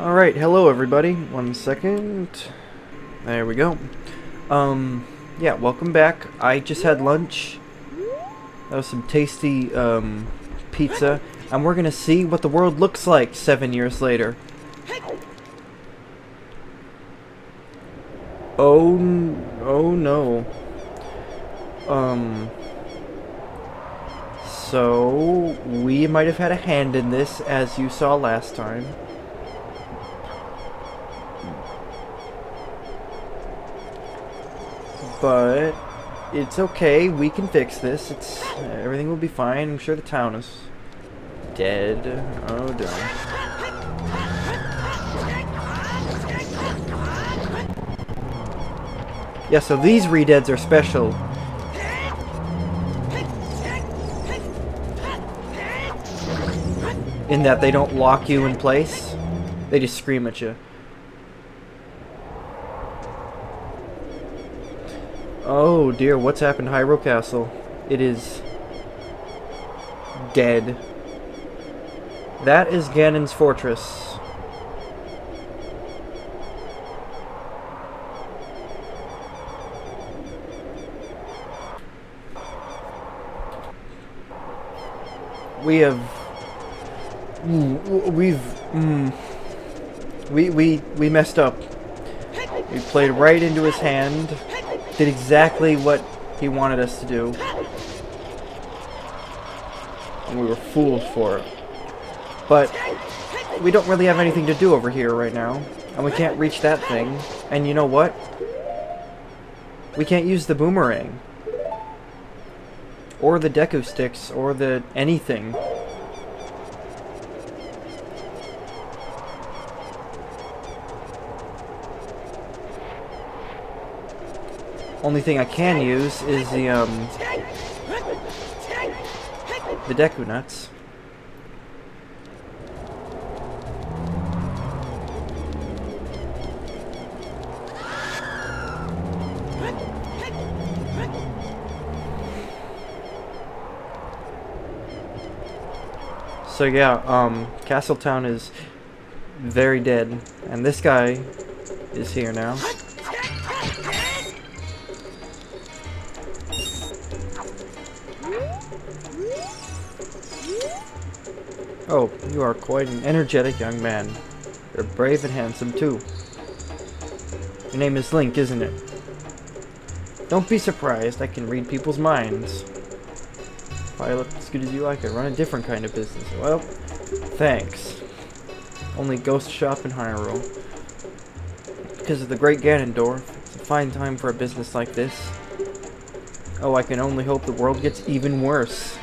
Alright, hello everybody. 1 second. There we go. Yeah, welcome back. I just had lunch. That was some tasty, pizza. And we're gonna see what the world looks like 7 years later. Oh no. So, we might have had a hand in this, as you saw last time. But it's okay, we can fix this. Everything will be fine. I'm sure the town is dead. Oh darn. Yeah, so these redeads are special. In that they don't lock you in place. They just scream at you. Oh dear, what's happened to Hyrule Castle? It is dead. That is Ganon's fortress. We messed up. We played right into his hand. Did exactly what he wanted us to do. And we were fooled for it. But we don't really have anything to do over here right now. And we can't reach that thing. And you know what? We can't use the boomerang. Or the Deku sticks. Or the anything. Only thing I can use is the Deku nuts. So yeah, Castletown is very dead, and this guy is here now. Oh, you are quite an energetic young man. You're brave and handsome, too. Your name is Link, isn't it? Don't be surprised, I can read people's minds. If I looked as good as you, I could run a different kind of business. Well, thanks. Only ghost shop in Hyrule. Because of the great Ganondorf, it's a fine time for a business like this. Oh, I can only hope the world gets even worse.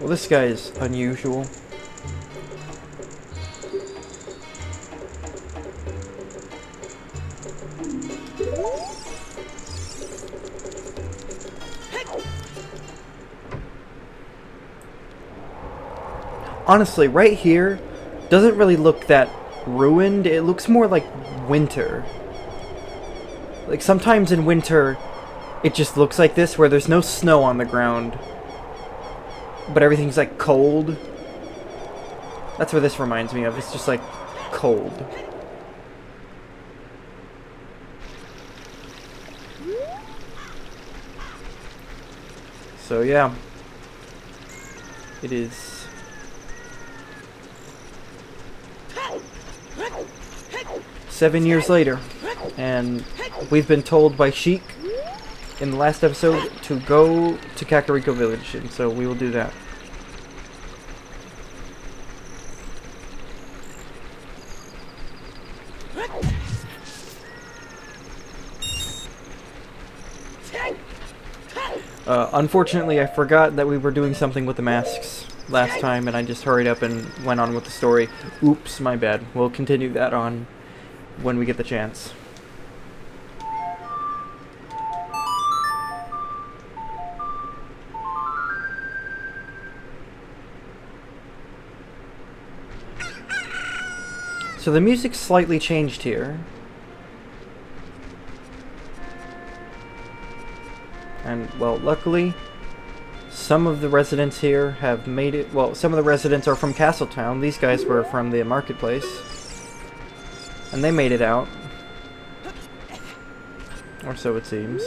Well, this guy is unusual. Honestly, right here doesn't really look that ruined. It looks more like winter. Like sometimes in winter, it just looks like this, where there's no snow on the ground. But everything's like cold. That's what this reminds me of. It's just like cold. So yeah. It is 7 years later. And we've been told by Sheik in the last episode to go to Kakariko Village, and so we will do that. Unfortunately, I forgot that we were doing something with the masks last time, and I just hurried up and went on with the story. Oops, my bad. We'll continue that on when we get the chance. So the music's slightly changed here. And, well, luckily, Some of the residents here have made it. Well, some of the residents are from Castletown. These guys were from the marketplace. And they made it out. Or so it seems.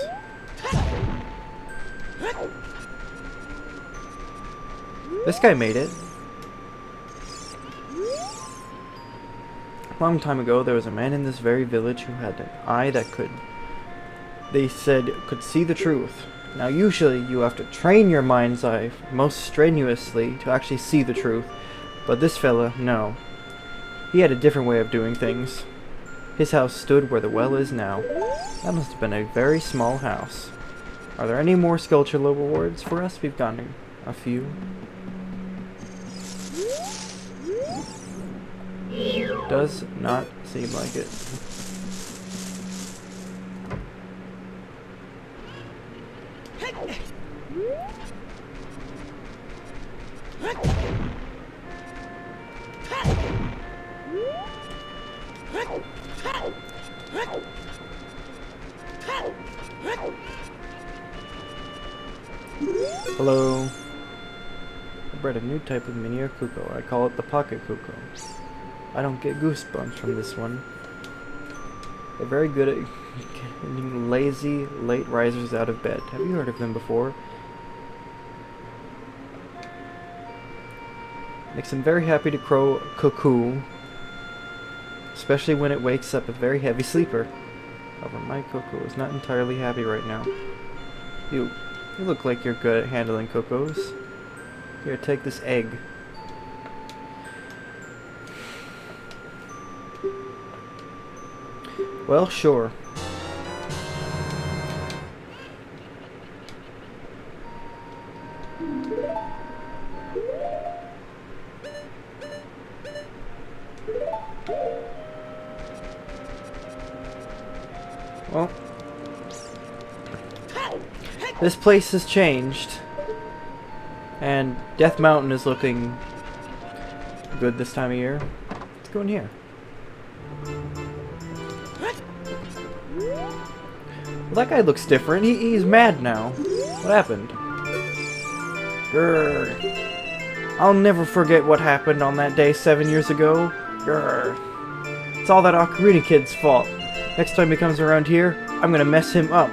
This guy made it. A long time ago, there was a man in this very village who had an eye that they said, could see the truth. Now, usually, you have to train your mind's eye most strenuously to actually see the truth. But this fella, no. He had a different way of doing things. His house stood where the well is now. That must have been a very small house. Are there any more sculpture rewards for us? We've gotten a few. Does not seem like it. Hello. I bred a new type of miniature cuckoo. I call it the pocket cuckoo. I don't get goosebumps from this one. They're very good at getting lazy, late risers out of bed. Have you heard of them before? Makes them very happy to crow cuckoo, especially when it wakes up a very heavy sleeper. However, my cuckoo is not entirely happy right now. You look like you're good at handling cuckoos. Here, take this egg. Well, sure. Well, this place has changed, and Death Mountain is looking good this time of year. Let's go in here. Well, that guy looks different. He's mad now. What happened? Grr. I'll never forget what happened on that day 7 years ago. Grr. It's all that Ocarina Kid's fault. Next time he comes around here, I'm gonna mess him up.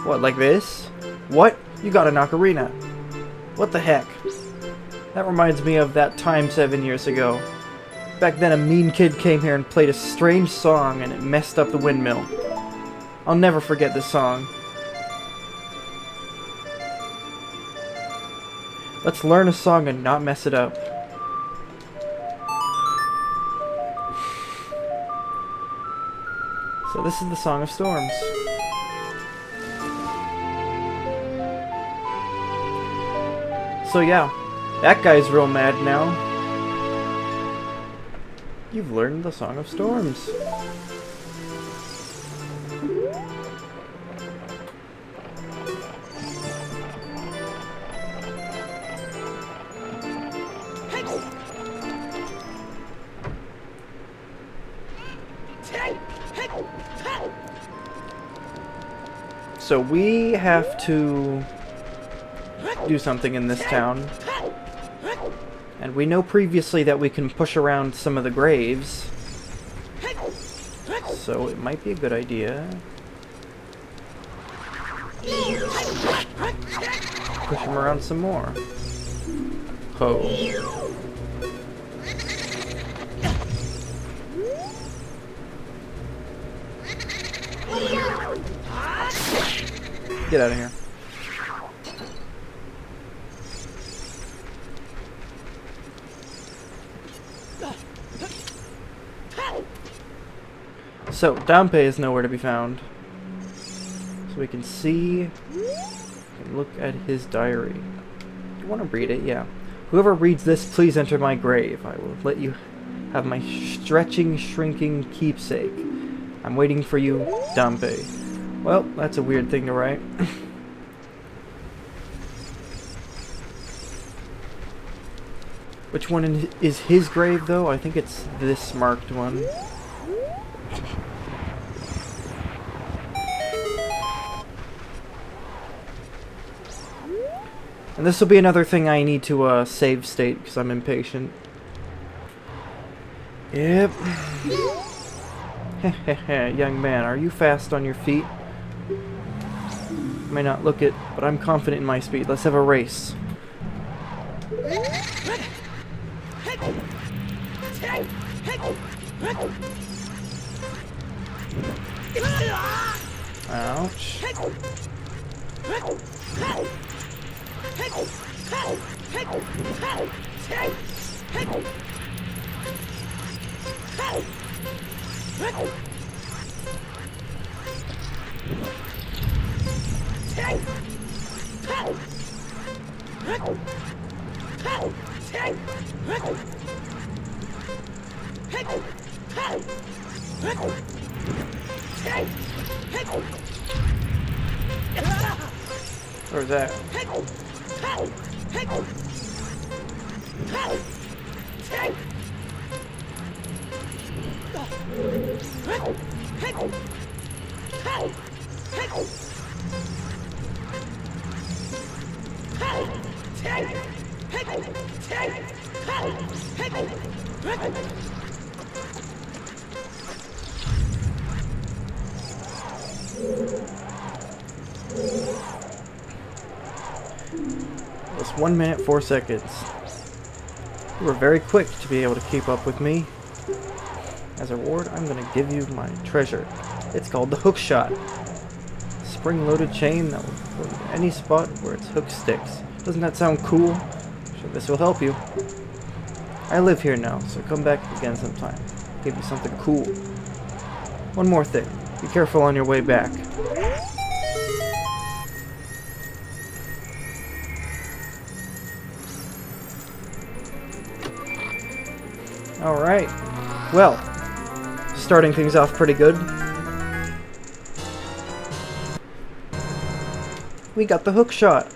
What, like this? What? You got an ocarina. What the heck? That reminds me of that time 7 years ago. Back then a mean kid came here and played a strange song and it messed up the windmill. I'll never forget this song. Let's learn a song and not mess it up. So this is the Song of Storms. So yeah, that guy's real mad now. You've learned the Song of Storms. So we have to do something in this town. And we know previously that we can push around some of the graves. So it might be a good idea. Push him around some more. Ho. Get out of here. So, Dampe is nowhere to be found. So we can see and look at his diary. You want to read it? Yeah. Whoever reads this, please enter my grave. I will let you have my stretching, shrinking keepsake. I'm waiting for you, Dampe. Well, that's a weird thing to write. Which one is his grave, though? I think it's this marked one. And this will be another thing I need to save state because I'm impatient. Yep. Hehehe, young man, are you fast on your feet? May not look it, but I'm confident in my speed. Let's have a race. Ouch. Where's that? It's 1 minute 4 seconds. You were very quick to be able to keep up with me. As a reward, I'm going to give you my treasure. It's called the hook shot. Spring-loaded chain that will go to any spot where its hook sticks. Doesn't that sound cool? Sure, this will help you. I live here now, so come back again sometime. Give you something cool. One more thing. Be careful on your way back. Alright. Well, starting things off pretty good. We got the hook shot.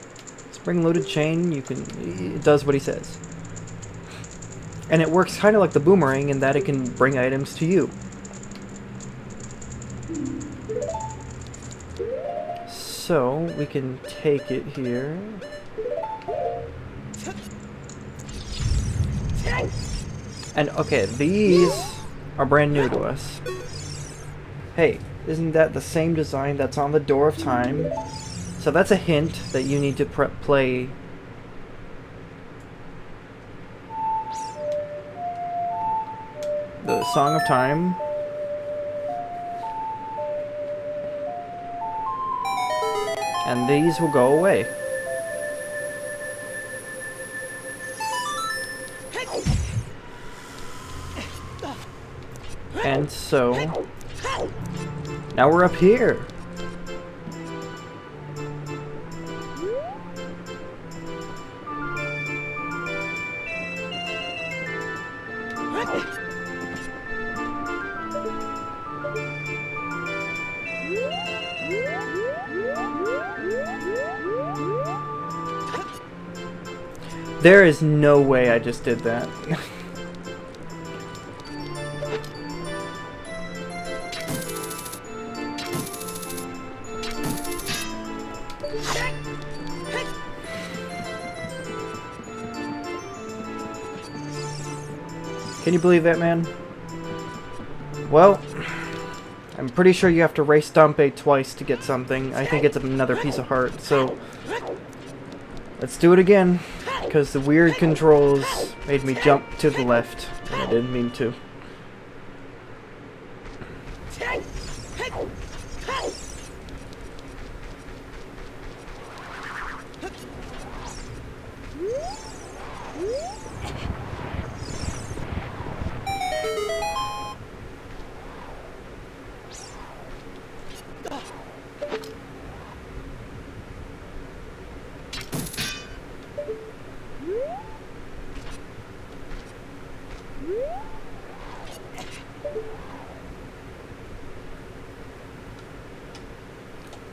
Spring-loaded chain, it does what he says. And it works kind of like the boomerang in that it can bring items to you. So, we can take it here. And, okay, these are brand new to us. Hey, isn't that the same design that's on the Door of Time? So that's a hint that you need to play the Song of Time. And these will go away. And so, now we're up here. There is no way I just did that. Can you believe that, man? Well, I'm pretty sure you have to race Stompe twice to get something. I think it's another piece of heart, so let's do it again, because the weird controls made me jump to the left, and I didn't mean to.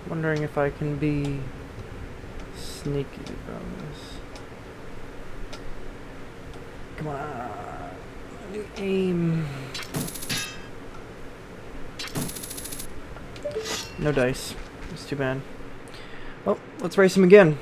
Wondering if I can be sneaky about this. Come on, new aim. No dice. That's too bad. Well, let's race him again.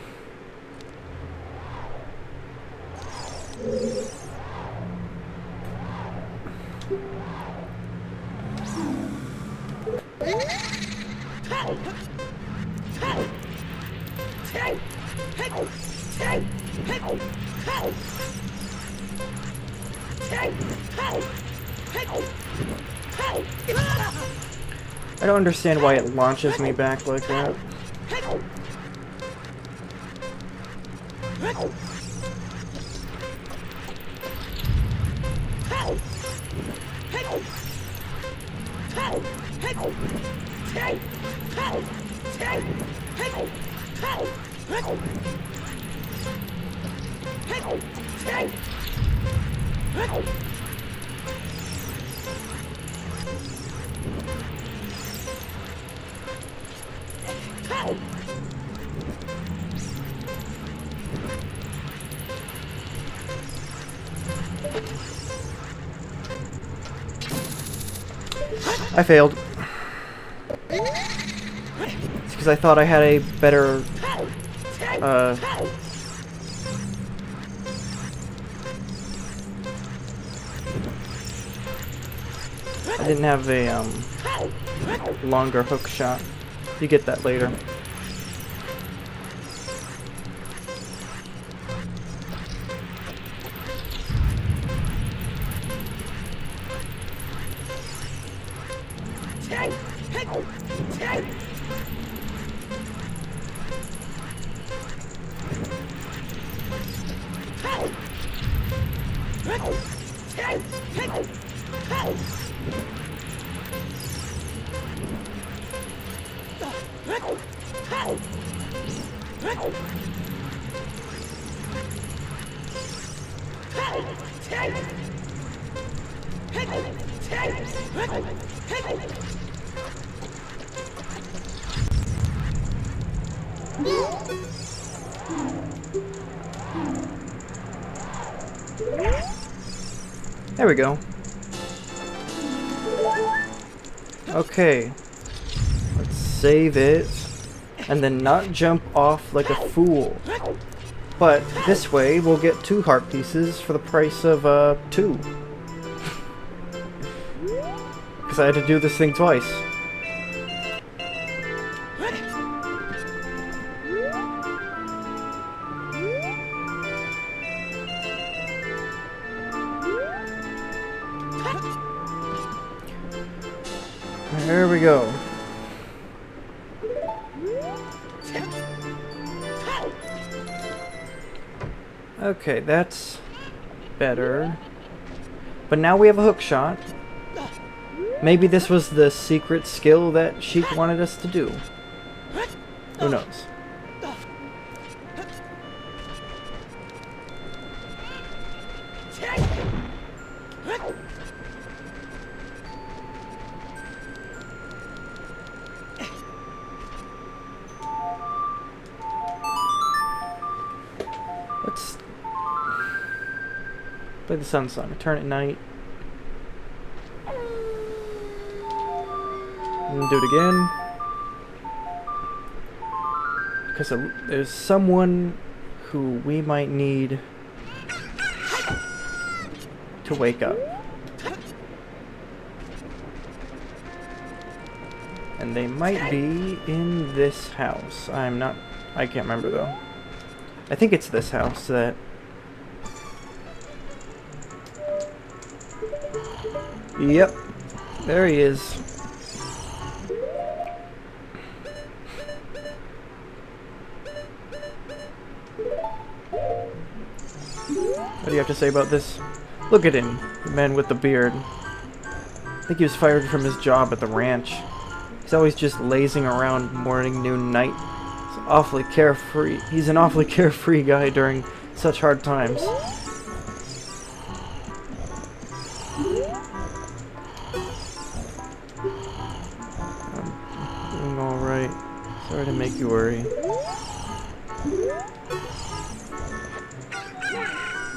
I don't understand why it launches me back like that. I failed. It's because I thought I had a better, I didn't have a, longer hook shot. You get that later. There we go. Okay. Let's save it. And then not jump off like a fool. But this way we'll get 2 heart pieces for the price of 2. Because I had to do this thing twice. There we go. Okay, that's better. But now we have a hook shot. Maybe this was the secret skill that Sheik wanted us to do. Who knows? Let's play the sun song. Turn at night. And do it again. Because there's someone who we might need to wake up. And they might be in this house. I can't remember though. I think it's this house that... Yep. There he is. What do you have to say about this? Look at him, the man with the beard. I think he was fired from his job at the ranch. He's always just lazing around morning, noon, night. He's awfully carefree. He's an awfully carefree guy during such hard times. I'm doing alright. Sorry to make you worry.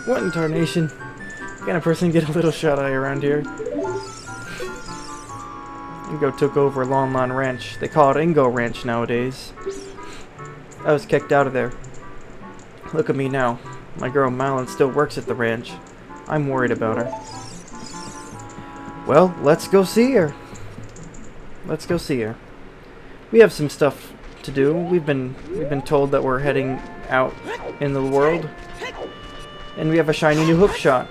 What in tarnation? Kind of person get a little shut-eye around here. Ingo took over Lon Lon Ranch. They call it Ingo Ranch nowadays. I was kicked out of there. Look at me now. My girl Malin still works at the ranch. I'm worried about her. Well, let's go see her. Let's go see her. We have some stuff to do. We've been told that we're heading out in the world. And we have a shiny new hook shot.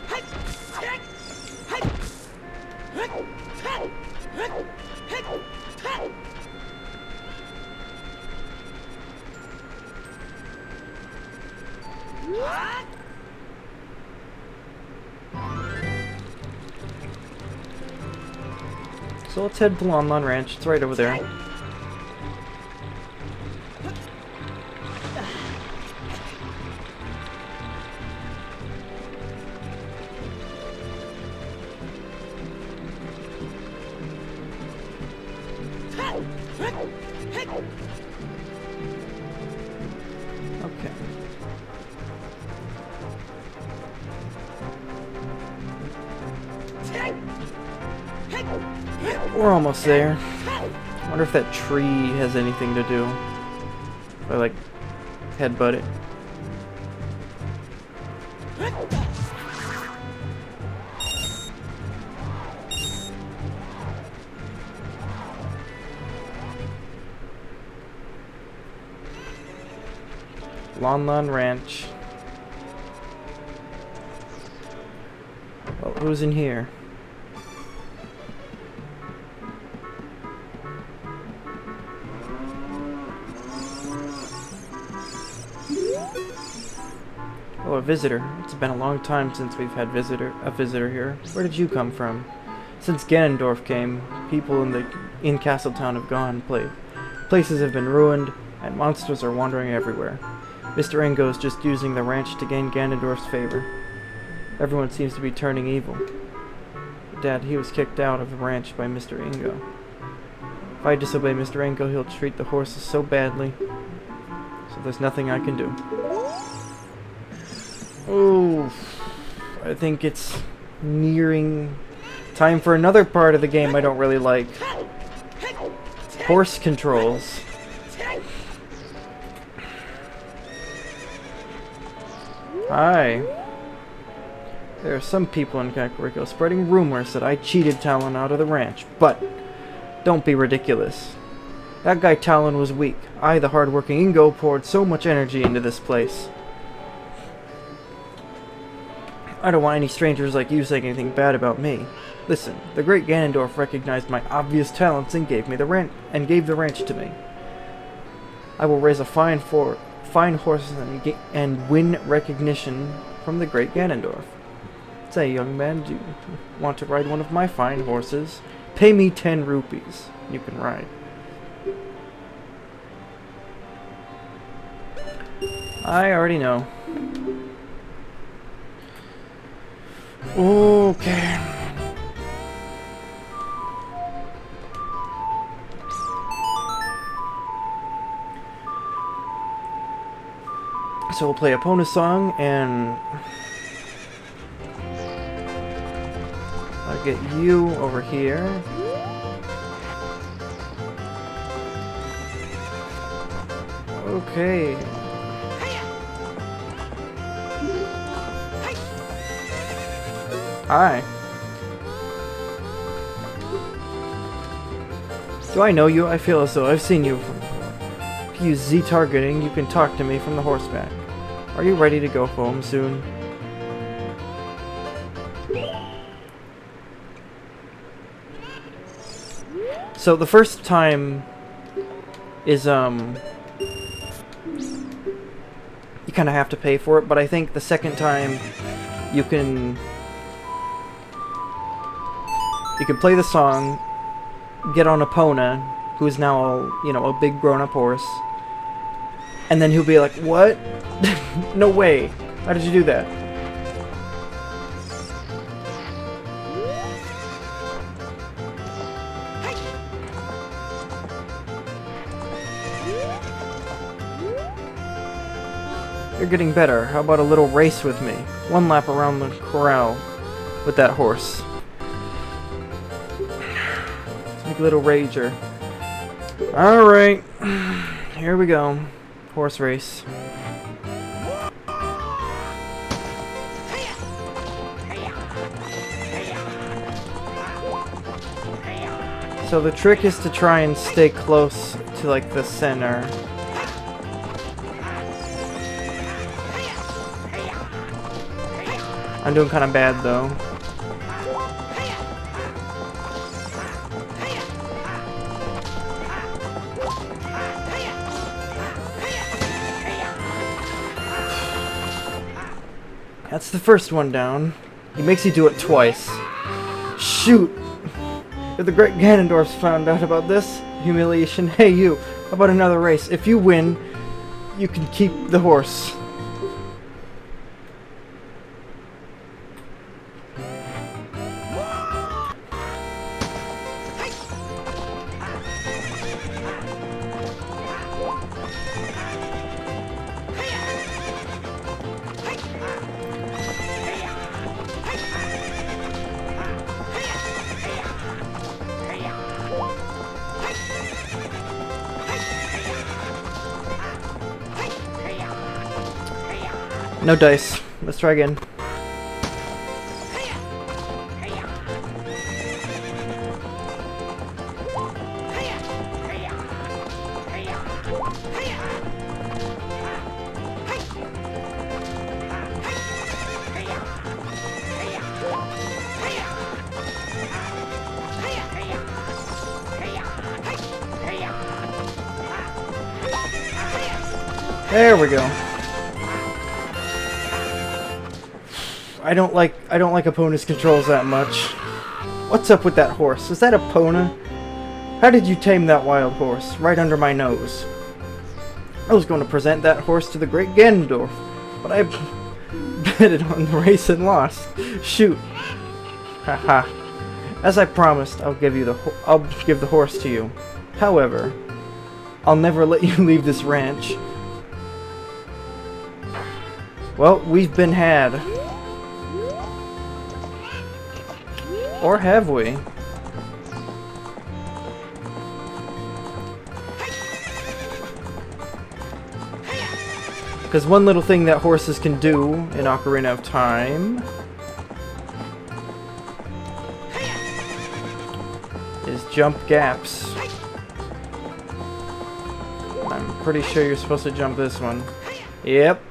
So let's head to Lon Ranch. It's right over there. Okay. We're almost there. I wonder if that tree has anything to do. If I like headbutt it. Lon Ranch. Well, who's in here? Oh, a visitor. It's been a long time since we've had a visitor here. Where did you come from? Since Ganondorf came, people in Castletown have gone. Places have been ruined, and monsters are wandering everywhere. Mr. Ingo's just using the ranch to gain Ganondorf's favor. Everyone seems to be turning evil. Dad, he was kicked out of the ranch by Mr. Ingo. If I disobey Mr. Ingo, he'll treat the horses so badly. So there's nothing I can do. Oh, I think it's nearing time for another part of the game I don't really like. Horse controls. Hi. There are some people in Kakariko spreading rumors that I cheated Talon out of the ranch, but don't be ridiculous. That guy Talon was weak. I, the hard-working Ingo, poured so much energy into this place. I don't want any strangers like you saying anything bad about me. Listen, the great Ganondorf recognized my obvious talents and gave the ranch to me. I will raise a fine horses and win recognition from the great Ganondorf. Say, young man, do you want to ride one of my fine horses? Pay me 10 rupees. You can ride. I already know. Okay. So we'll play Epona's song, and I'll get you over here. Okay. Hi. Do I know you? I feel as though I've seen you before. If you use Z targeting, you can talk to me from the horseback. Are you ready to go home soon? So the first time is you kind of have to pay for it, but I think the second time you can play the song, get on Epona, who is now, you know, a big grown-up horse, and then he'll be like, "What? No way! How did you do that?" You're getting better. How about a little race with me? One lap around the corral with that horse. Like a little rager. Alright. Here we go. Horse race. So the trick is to try and stay close to like the center. I'm doing kind of bad though. That's the first one down. He makes you do it twice. Shoot! If the great Ganondorfs found out about this humiliation, hey you, how about another race? If you win, you can keep the horse. No dice. Let's try again. There we go. I don't like Epona's controls that much. What's up with that horse? Is that Epona? How did you tame that wild horse? Right under my nose. I was going to present that horse to the great Ganondorf, but I betted on the race and lost. Shoot. Haha. As I promised, I'll give the horse to you. However, I'll never let you leave this ranch. Well, we've been had. Or have we? Because one little thing that horses can do in Ocarina of Time is jump gaps. I'm pretty sure you're supposed to jump this one. Yep.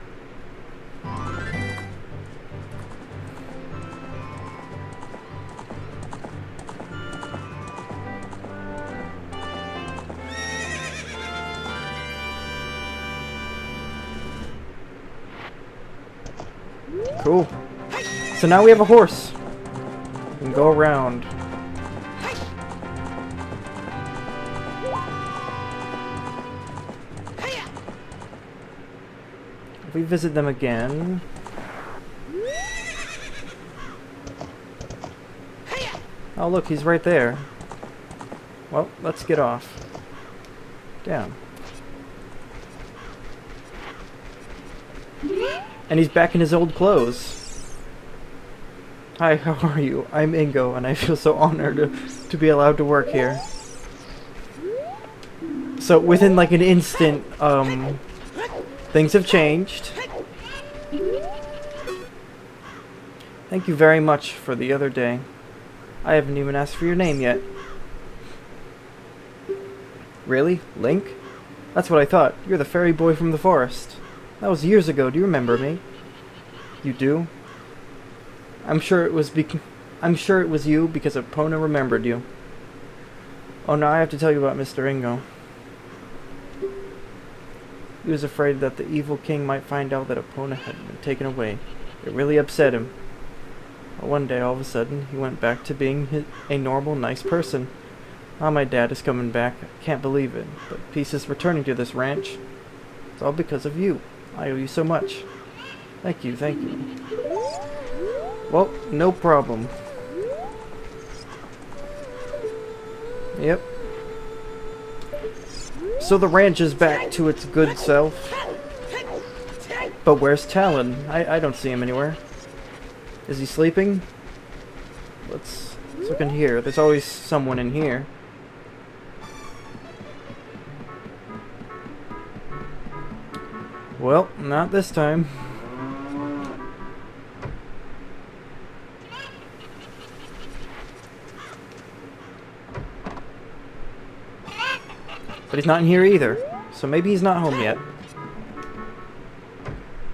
Cool. So now we have a horse. We can go around. If we visit them again... Oh look, he's right there. Well, let's get off. Down. And he's back in his old clothes. Hi, how are you? I'm Ingo, and I feel so honored to be allowed to work here. So within like an instant, things have changed. Thank you very much for the other day. I haven't even asked for your name yet. Really? Link? That's what I thought. You're the fairy boy from the forest. That was years ago. Do you remember me? You do? I'm sure it was you because Epona remembered you. Oh, now I have to tell you about Mr. Ingo. He was afraid that the evil king might find out that Epona had been taken away. It really upset him. But one day, all of a sudden, he went back to being a normal, nice person. Now my dad is coming back. I can't believe it. But peace is returning to this ranch. It's all because of you. I owe you so much. Thank you, thank you. Well, no problem. Yep. So the ranch is back to its good self. But where's Talon? I don't see him anywhere. Is he sleeping? Let's look in here. There's always someone in here. Well, not this time. But he's not in here either. So maybe he's not home yet.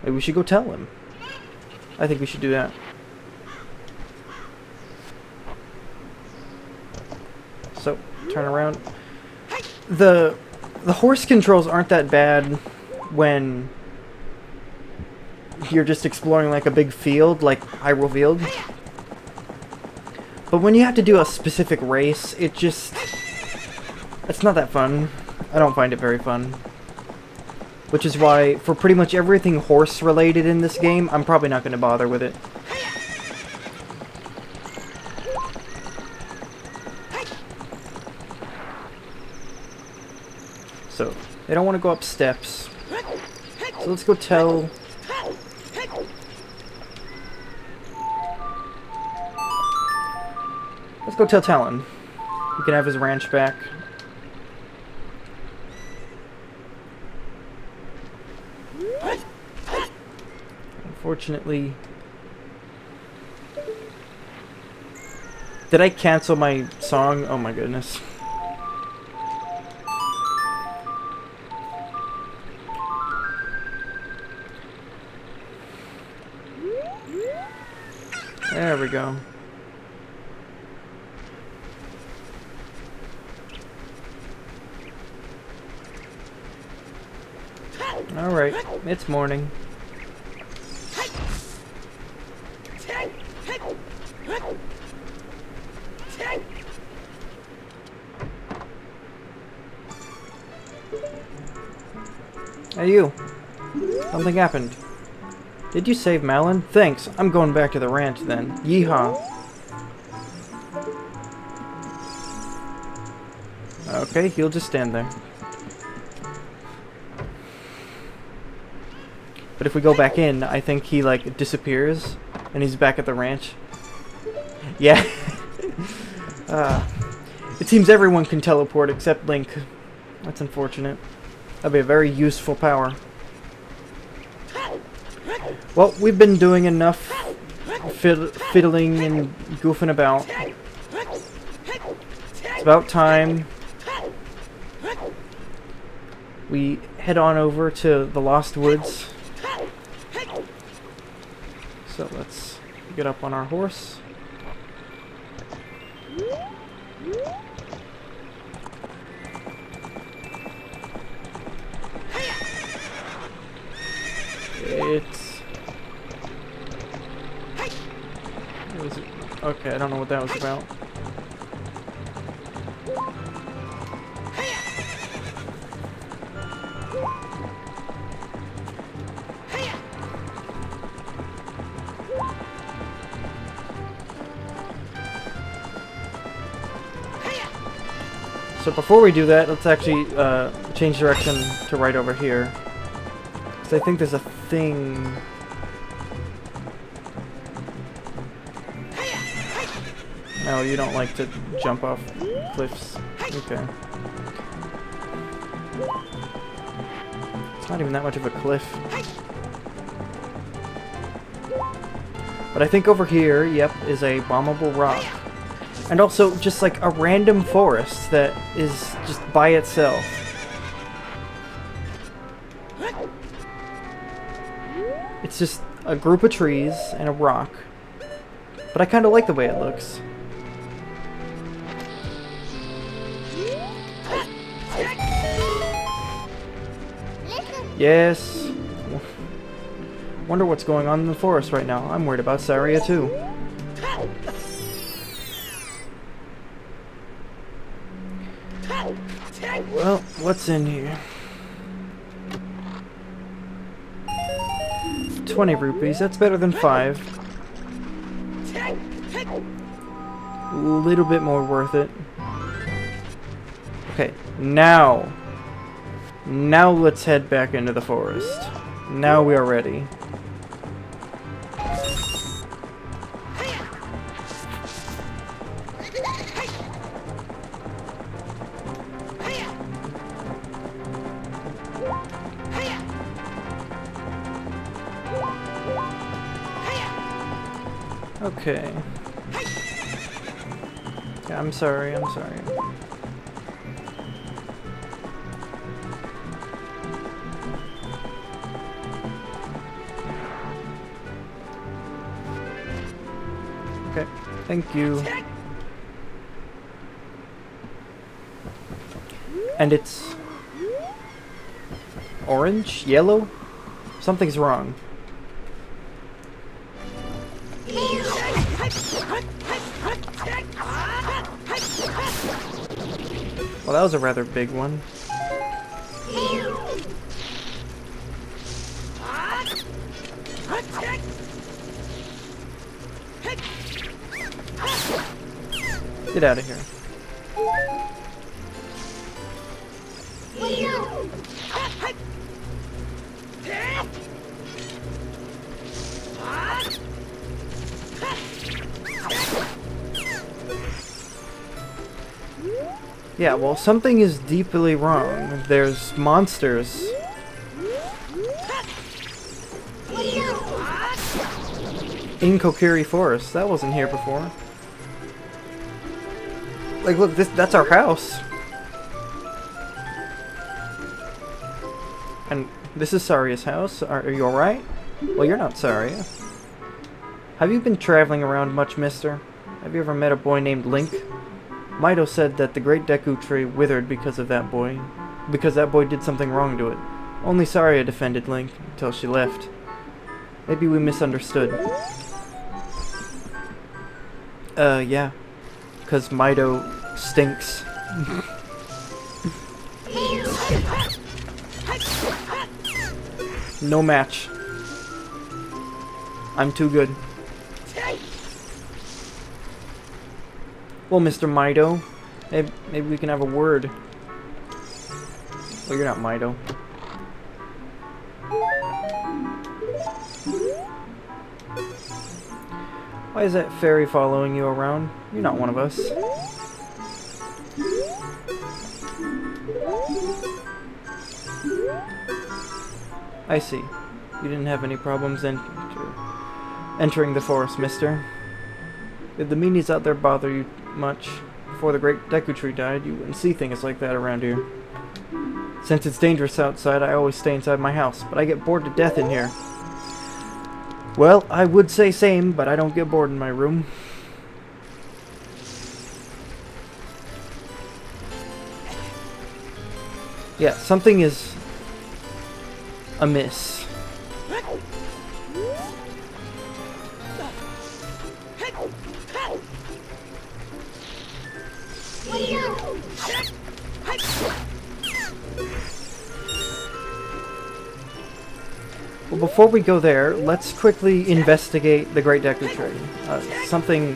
Maybe we should go tell him. I think we should do that. So, turn around. The horse controls aren't that bad when you're just exploring like a big field, like Hyrule Field. But when you have to do a specific race, it's not that fun. I don't find it very fun. Which is why, for pretty much everything horse-related in this game, I'm probably not going to bother with it. So, they don't want to go up steps. So let's go tell... Let's go tell Talon. He can have his ranch back. Unfortunately... Did I cancel my song? Oh my goodness. There we go. Alright, it's morning. Hey you! Something happened. Did you save Malin? Thanks, I'm going back to the ranch then. Yeehaw! Okay, he'll just stand there. But if we go back in, I think he, like, disappears, and he's back at the ranch. Yeah. It seems everyone can teleport except Link. That's unfortunate. That'd be a very useful power. Well, we've been doing enough fiddling and goofing about. It's about time we head on over to the Lost Woods. So let's get up on our horse. Okay, I don't know what that was about. So before we do that, let's actually change direction to right over here. Because I think there's a thing... No, you don't like to jump off cliffs. Okay. It's not even that much of a cliff. But I think over here, yep, is a bombable rock. And also just like a random forest that is just by itself. It's just a group of trees and a rock. But I kind of like the way it looks. Yes. Wonder what's going on in the forest right now. I'm worried about Saria too. Well, what's in here? 20 rupees. That's better than 5. A little bit more worth it. Okay, now let's head back into the forest. Now we are ready. Okay. Yeah, I'm sorry. Okay, thank you. And it's orange? Yellow? Something's wrong. Well, that was a rather big one. Get out of here. Yeah, well, something is deeply wrong. There's monsters. In Kokiri Forest. That wasn't here before. Like, look, that's our house. And this is Saria's house. Are you alright? Well, you're not Saria. Have you been traveling around much, mister? Have you ever met a boy named Link? Mido said that the great Deku tree withered because of that boy. Because that boy did something wrong to it. Only Saria defended Link until she left. Maybe we misunderstood. Yeah. 'Cause Mido stinks. No match. I'm too good. Well, Mr. Mido, maybe we can have a word. Well, you're not Mido. Why is that fairy following you around? You're not one of us. I see. You didn't have any problems entering the forest, mister. Did the meanies out there bother you much? Before the great Deku tree died, you wouldn't see things like that around here. Since it's dangerous outside, I always stay inside my house, but I get bored to death in here. Well, I would say same, but I don't get bored in my room. Yeah, something is amiss. Well, before we go there, let's quickly investigate the Great Deku Tree. Something...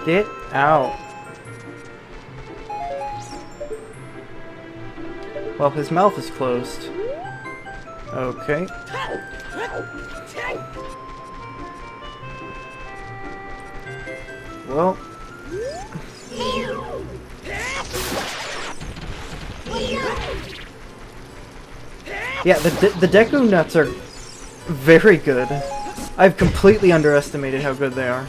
Get out. Well, his mouth is closed. Okay. Well. Yeah, the Deku nuts are very good. I've completely underestimated how good they are.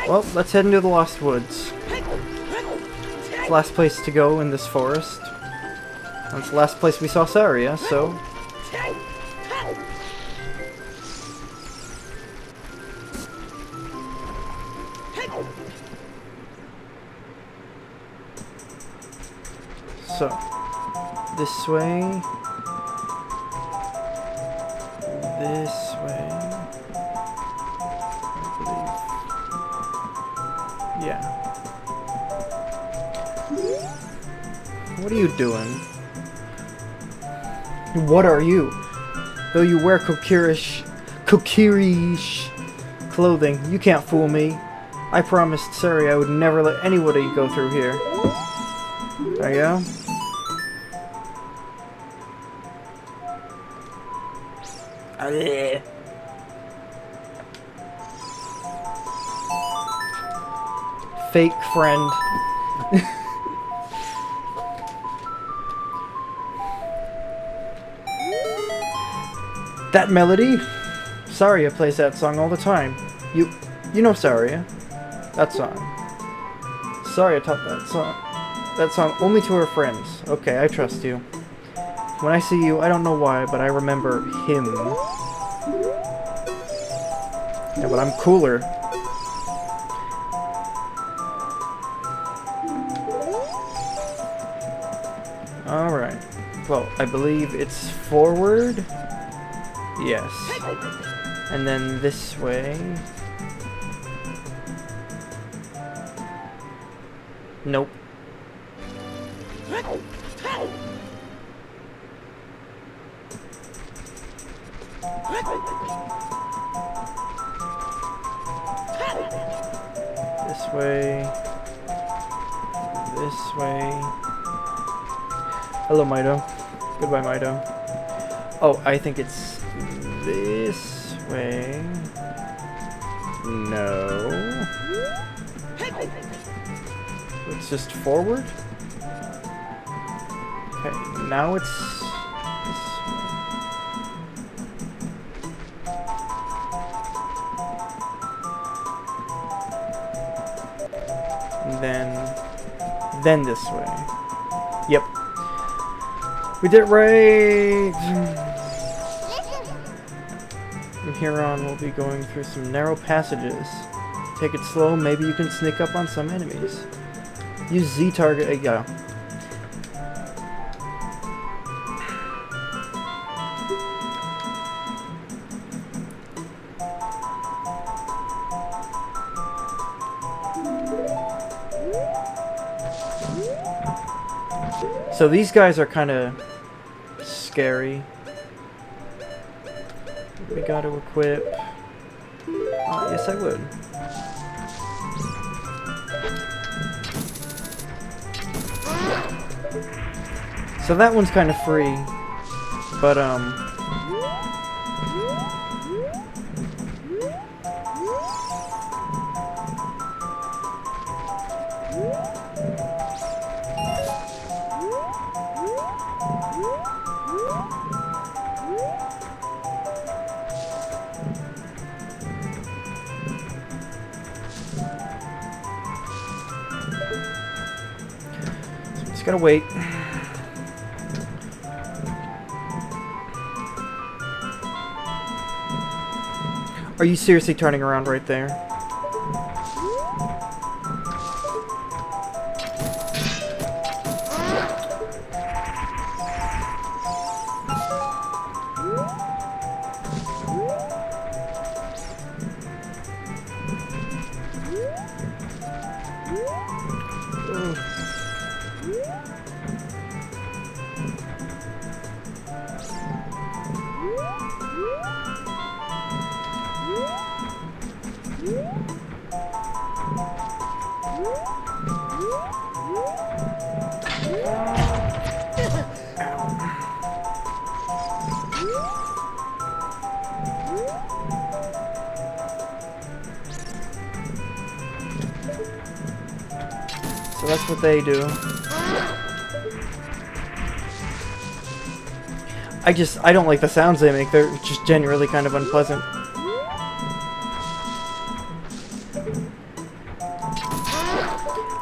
Well, let's head into the Lost Woods. It's the last place to go in this forest. That's the last place we saw Saria, so... So, this way... This way... Yeah. What are you doing? What are you? Though you wear Kokiri's clothing. You can't fool me. I promised Sari I would never let anybody go through here. There you go. Fake friend. That melody? Saria plays that song all the time. You know Saria. That song. Saria taught that song only to her friends. Okay, I trust you. When I see you, I don't know why, but I remember him. Yeah, but I'm cooler. Alright. Well, I believe it's forward. Yes. And then this way. Nope. This way. This way. Hello, Mido. Goodbye, Mido. Oh, I think it's this way. No. It's just forward? Okay, now it's this way. And then this way. Yep. We did it right! From here on, we'll be going through some narrow passages. Take it slow, maybe you can sneak up on some enemies. Use Z target, yeah. So these guys are kind of scary. We got to equip. Oh, yes, I would. So that one's kind of free, but just gotta wait. Are you seriously turning around right there? So that's what they do. I don't like the sounds they make. They're just generally kind of unpleasant.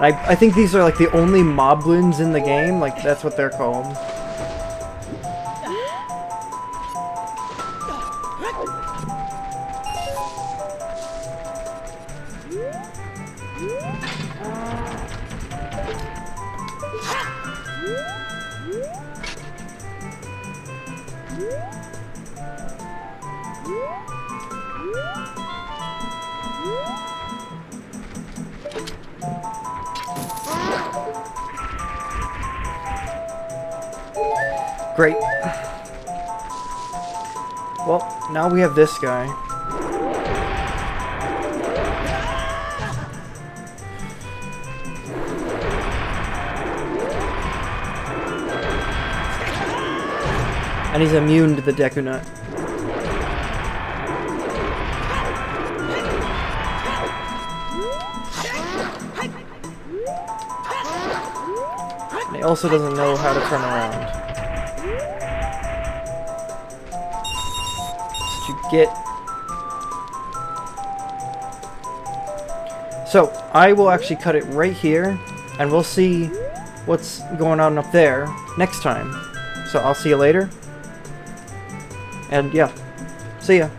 I think these are like the only moblins in the game. Like, that's what they're called. Great. Well, now we have this guy. And he's immune to the Deku Nut. And he also doesn't know how to turn around. So you get... So, I will actually cut it right here, and we'll see what's going on up there next time. So I'll see you later. And yeah, see ya.